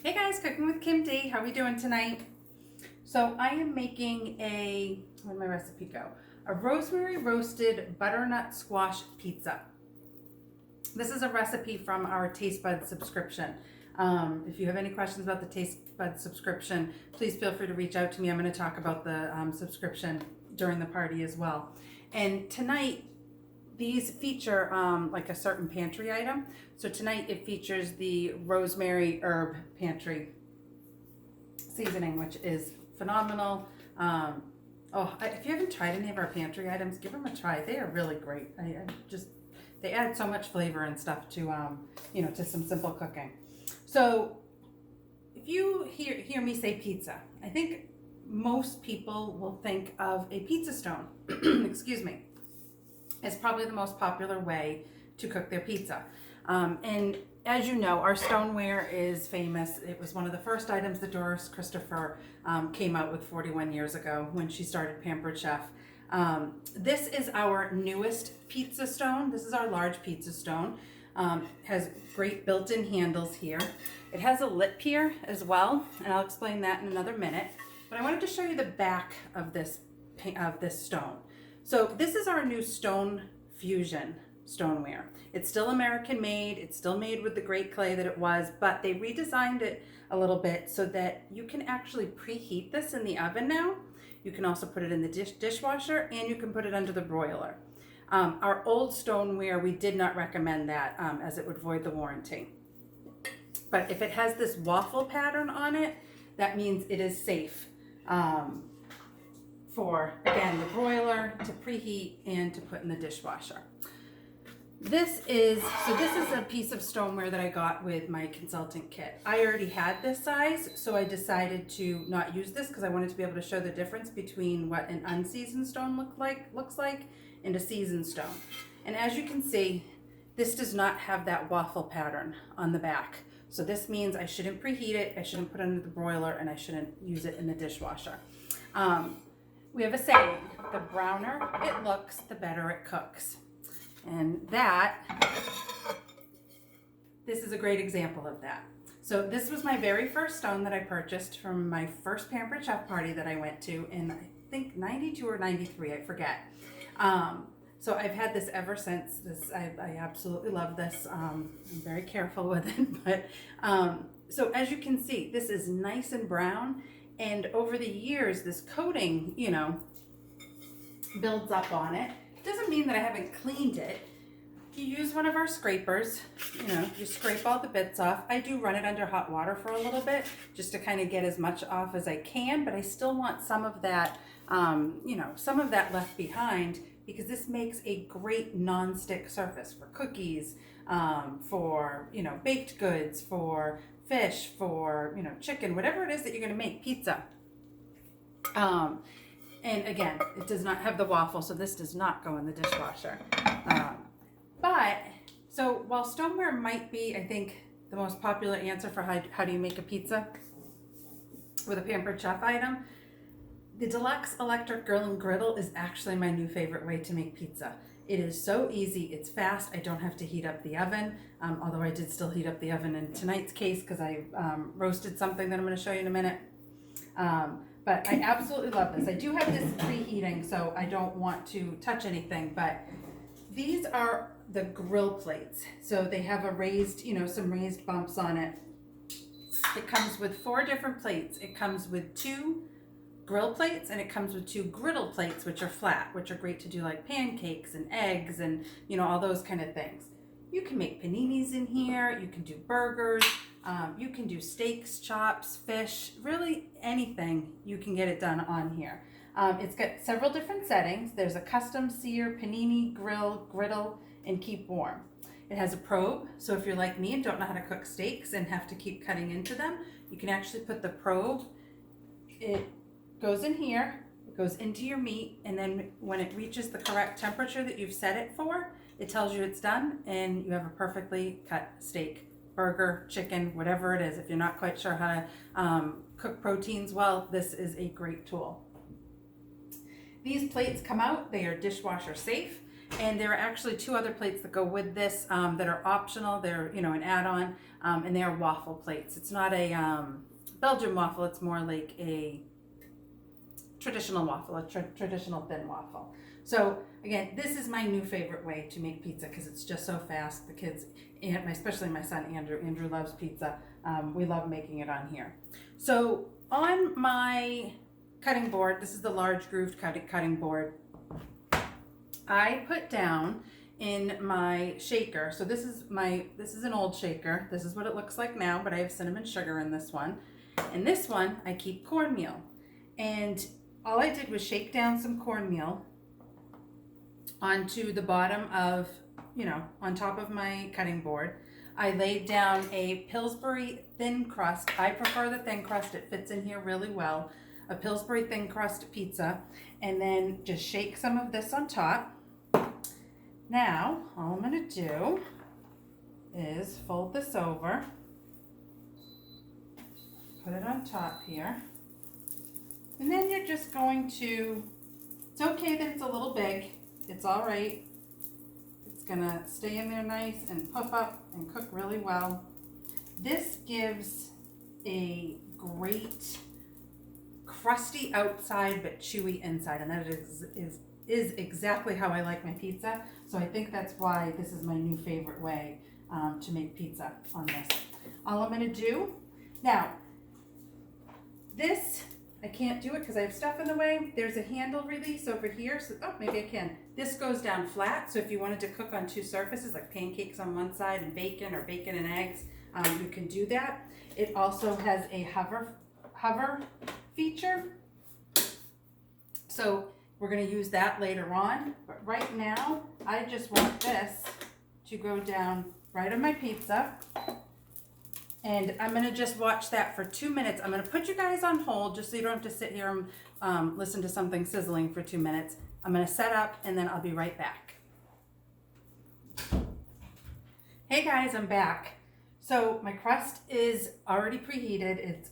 Hey guys, Cooking with Kim D. How are we doing tonight? So I am making where'd my recipe go? A rosemary roasted butternut squash pizza. This is a recipe from our Taste Bud subscription. If you have any questions about the Taste Bud subscription, please feel free to reach out to me. I'm going to talk about the subscription during the party as well. And tonight, these feature like a certain pantry item. So tonight it features the rosemary herb pantry seasoning, which is phenomenal. If you haven't tried any of our pantry items, give them a try. They are really great. They add so much flavor and stuff to to some simple cooking. So if you hear me say pizza, I think most people will think of a pizza stone. Excuse me. It's probably the most popular way to cook their pizza. And as you know, our stoneware is famous. It was one of the first items that Doris Christopher came out with 41 years ago when she started Pampered Chef. This is our newest pizza stone. This is our large pizza stone. Has great built-in handles here. It has a lip here as well, and I'll explain that in another minute. But I wanted to show you the back of this stone. So this is our new Stone Fusion stoneware. It's still American made. It's still made with the great clay that it was, but they redesigned it a little bit so that you can actually preheat this in the oven now. You can also put it in the dishwasher, and you can put it under the broiler. Our old stoneware, we did not recommend that as it would void the warranty. But if it has this waffle pattern on it, that means it is safe. For, again, the broiler, to preheat, and to put in the dishwasher. This is a piece of stoneware that I got with my consultant kit. I already had this size, so I decided to not use this because I wanted to be able to show the difference between what an unseasoned stone looks like and a seasoned stone. And as you can see, this does not have that waffle pattern on the back. So this means I shouldn't preheat it, I shouldn't put it under the broiler, and I shouldn't use it in the dishwasher. We have a saying, the browner it looks, the better it cooks. And this is a great example of that. So this was my very first stone that I purchased from my first Pampered Chef party that I went to in, I think, 92 or 93, I forget. So I've had this ever since. I absolutely love this. I'm very careful with it. But so as you can see, this is nice and brown. And over the years, this coating, builds up on it. Doesn't mean that I haven't cleaned it. You use one of our scrapers, you scrape all the bits off. I do run it under hot water for a little bit just to kind of get as much off as I can, but I still want some of that, some of that left behind because this makes a great non-stick surface for cookies, for, baked goods, for fish, for, chicken, whatever it is that you're going to make, pizza. And again, it does not have the waffle, so this does not go in the dishwasher. So while stoneware might be, I think, the most popular answer for how do you make a pizza with a Pampered Chef item, the Deluxe electric grill and griddle is actually my new favorite way to make pizza. It is so easy, it's fast, I don't have to heat up the oven, although I did still heat up the oven in tonight's case because I roasted something that I'm going to show you in a minute. But I absolutely love this. I do have this preheating, so I don't want to touch anything, but these are the grill plates. So they have a raised, some raised bumps on it. It comes with 4 different plates. It comes with 2 grill plates, and it comes with 2 griddle plates, which are flat, which are great to do like pancakes and eggs and, all those kind of things. You can make paninis in here. You can do burgers. You can do steaks, chops, fish, really anything. You can get it done on here. It's got several different settings. There's a custom sear, panini, grill, griddle, and keep warm. It has a probe, so if you're like me and don't know how to cook steaks and have to keep cutting into them, you can actually put the probe, it goes in here, it goes into your meat, and then when it reaches the correct temperature that you've set it for, it tells you it's done, and you have a perfectly cut steak, burger, chicken, whatever it is. If you're not quite sure how to cook proteins well, this is a great tool. These plates come out, they are dishwasher safe. And there are actually 2 other plates that go with this that are optional. They're, you know, an add-on, and they are waffle plates. It's not a Belgian waffle. It's more like a traditional waffle, a traditional thin waffle. So again, this is my new favorite way to make pizza because it's just so fast. The kids, and especially my son Andrew loves pizza. We love making it on here. So on my cutting board, this is the large grooved cutting board, I put down in my shaker. So this is an old shaker. This is what it looks like now, but I have cinnamon sugar in this one. And this one, I keep cornmeal. And all I did was shake down some cornmeal onto the bottom of, you know, on top of my cutting board. I laid down a Pillsbury thin crust. I prefer the thin crust. It fits in here really well. A Pillsbury thin crust pizza. And then just shake some of this on top. Now, all I'm going to do is fold this over. Put it on top here. And then you're just going to, it's okay that it's a little big. It's all right. It's gonna stay in there nice and puff up and cook really well. This gives a great crusty outside but chewy inside, and that is exactly how I like my pizza. So I think that's why this is my new favorite way to make pizza on this. All I'm gonna do, now, this, I can't do it because I have stuff in the way. There's a handle release over here. So, oh, maybe I can. This goes down flat. So if you wanted to cook on 2 surfaces, like pancakes on one side and bacon, or bacon and eggs, you can do that. It also has a hover feature. So we're going to use that later on. But right now, I just want this to go down right on my pizza. And I'm going to just watch that for 2 minutes. I'm going to put you guys on hold just so you don't have to sit here and listen to something sizzling for 2 minutes. I'm going to set up and then I'll be right back. Hey guys, I'm back. So my crust is already preheated.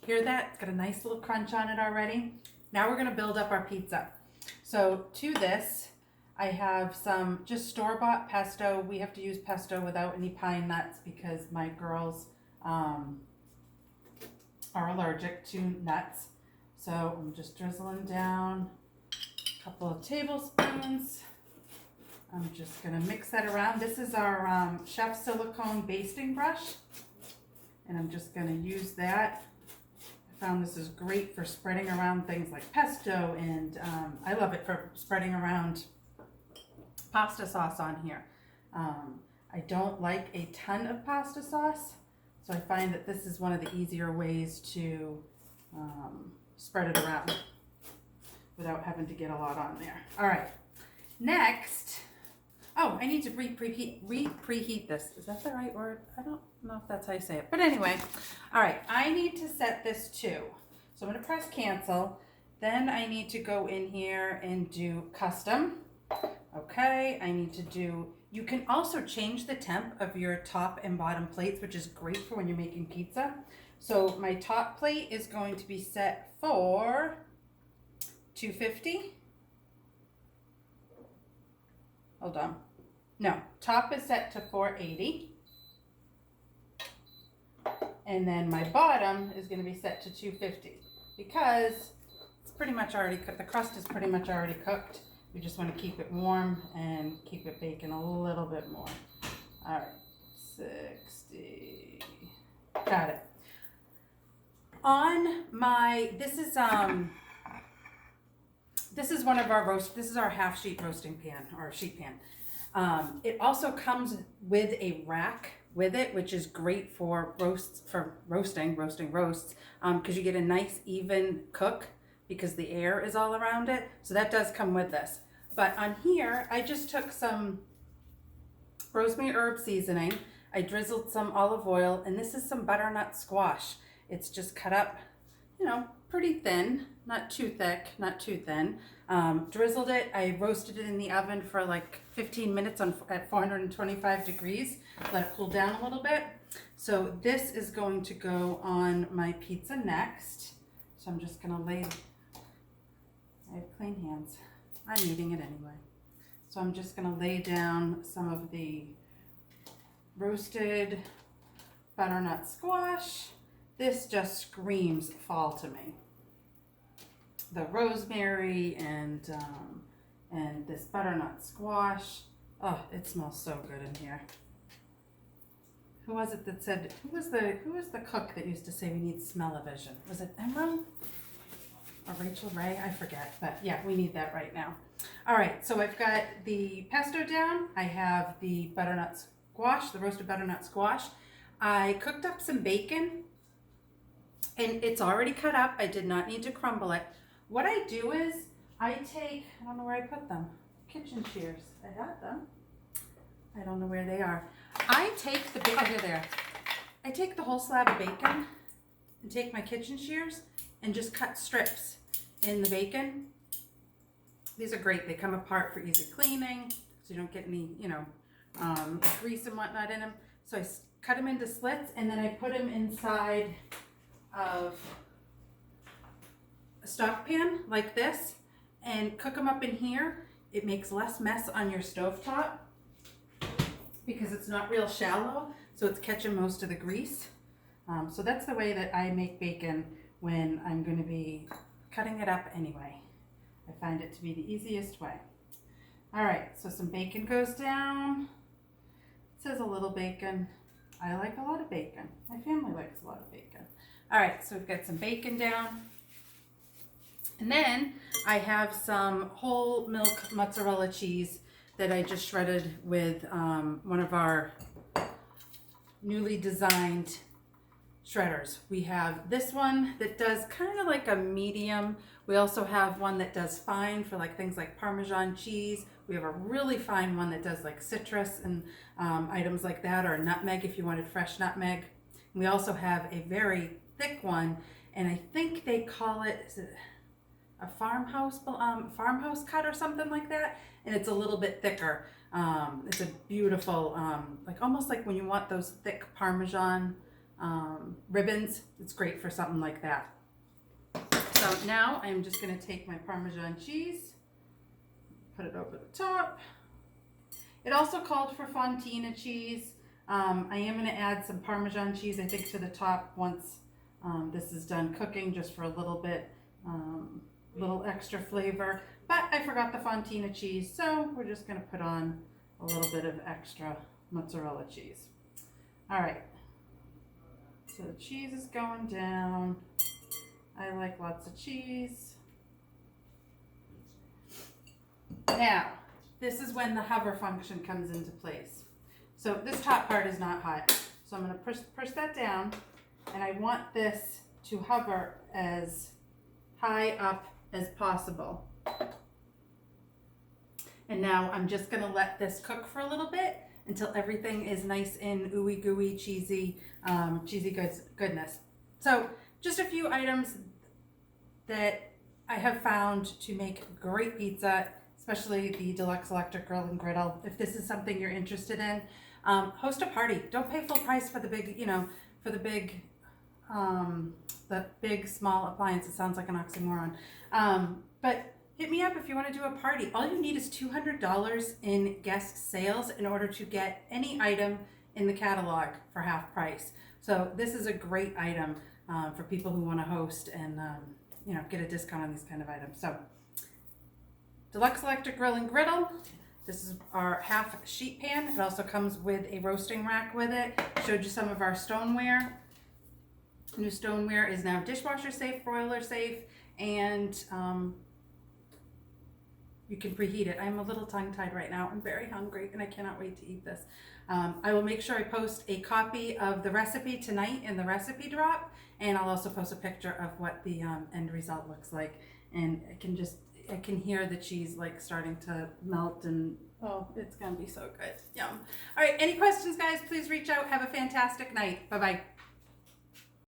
Hear that? It's got a nice little crunch on it already. Now we're going to build up our pizza. So to this, I have some just store-bought pesto. We have to use pesto without any pine nuts because my girls are allergic to nuts. So I'm just drizzling down a couple of tablespoons. I'm just going to mix that around. This is our chef silicone basting brush, and I'm just going to use that. I found this is great for spreading around things like pesto, and I love it for spreading around pasta sauce on here. I don't like a ton of pasta sauce, so I find that this is one of the easier ways to spread it around without having to get a lot on there. All right, next, oh, I need to preheat this. Is that the right word? I don't know if that's how you say it, but anyway, all right, I need to set this to, so I'm gonna press cancel, then I need to go in here and do custom. Okay, I need to do, you can also change the temp of your top and bottom plates, which is great for when you're making pizza. So my top plate is going to be set for 250. Hold on. No, top is set to 480. And then my bottom is going to be set to 250 because it's pretty much already cooked. The crust is pretty much already cooked. We just want to keep it warm and keep it baking a little bit more. All right, 60. Got it. On my, this is one of our this is our half sheet roasting pan, or sheet pan. It also comes with a rack with it, which is great for roasting roasts, because you get a nice even cook because the air is all around it. So that does come with this. But on here, I just took some rosemary herb seasoning. I drizzled some olive oil, and this is some butternut squash. It's just cut up, you know, pretty thin, not too thick, not too thin. Drizzled it. I roasted it in the oven for like 15 minutes at 425 degrees. Let it cool down a little bit. So this is going to go on my pizza next. So I'm just gonna lay, I have clean hands. I'm eating it anyway. So I'm just gonna lay down some of the roasted butternut squash. This just screams fall to me. The rosemary and this butternut squash. Oh, it smells so good in here. Who was it that said, who was the cook that used to say we need smell-o-vision? Was it Emma or Rachel Ray? I forget, but yeah, we need that right now. All right, so I've got the pesto down. I have the butternut squash, the roasted butternut squash. I cooked up some bacon and it's already cut up. I did not need to crumble it. What I do is I take, I don't know where I put them, kitchen shears. I had them. I don't know where they are. I take the bacon, oh, here they are. I take the whole slab of bacon and take my kitchen shears and just cut strips in the bacon. These are great. They come apart for easy cleaning, so you don't get any, grease and whatnot in them. So I cut them into slits and then I put them inside of a stock pan like this and cook them up in here. It makes less mess on your stovetop because it's not real shallow, so it's catching most of the grease. So that's the way that I make bacon when I'm going to be cutting it up anyway. I find it to be the easiest way. All right, so some bacon goes down. It says a little bacon. I like a lot of bacon. My family likes a lot of bacon. All right, so we've got some bacon down. And then I have some whole milk mozzarella cheese that I just shredded with one of our newly designed shredders. We have this one that does kind of like a medium. We also have one that does fine for like things like Parmesan cheese. We have a really fine one that does like citrus and items like that, or nutmeg if you wanted fresh nutmeg. We also have a very thick one, and I think they call it, is it a farmhouse cut or something like that, and it's a little bit thicker. It's a beautiful, like almost like when you want those thick Parmesan ribbons, it's great for something like that. So now I'm just going to take my Parmesan cheese, put it over the top. It also called for fontina cheese. I am going to add some Parmesan cheese, I think, to the top once this is done cooking, just for a little bit, little extra flavor. But I forgot the fontina cheese, so we're just going to put on a little bit of extra mozzarella cheese. All right, so the cheese is going down. I like lots of cheese. Now, this is when the hover function comes into place. So this top part is not hot, so I'm going to push that down, and I want this to hover as high up as possible. And now I'm just going to let this cook for a little bit until everything is nice and ooey gooey, cheesy, goodness. So just a few items that I have found to make great pizza, especially the Deluxe Electric Grill and Griddle. If this is something you're interested in, host a party. Don't pay full price for the big, the big small appliance. It sounds like an oxymoron. But hit me up if you want to do a party. All you need is $200 in guest sales in order to get any item in the catalog for half price. So this is a great item for people who want to host and get a discount on these kind of items. So Deluxe Electric Grill and Griddle. This is our half sheet pan. It also comes with a roasting rack with it. Showed you some of our stoneware. New stoneware is now dishwasher safe, broiler safe, and you can preheat it. I'm a little tongue-tied right now. I'm very hungry and I cannot wait to eat this. I will make sure I post a copy of the recipe tonight in the recipe drop, and I'll also post a picture of what the end result looks like. And I can hear the cheese like starting to melt, and oh, it's gonna be so good. Yum. All right, any questions, guys, please reach out. Have a fantastic night. Bye-bye.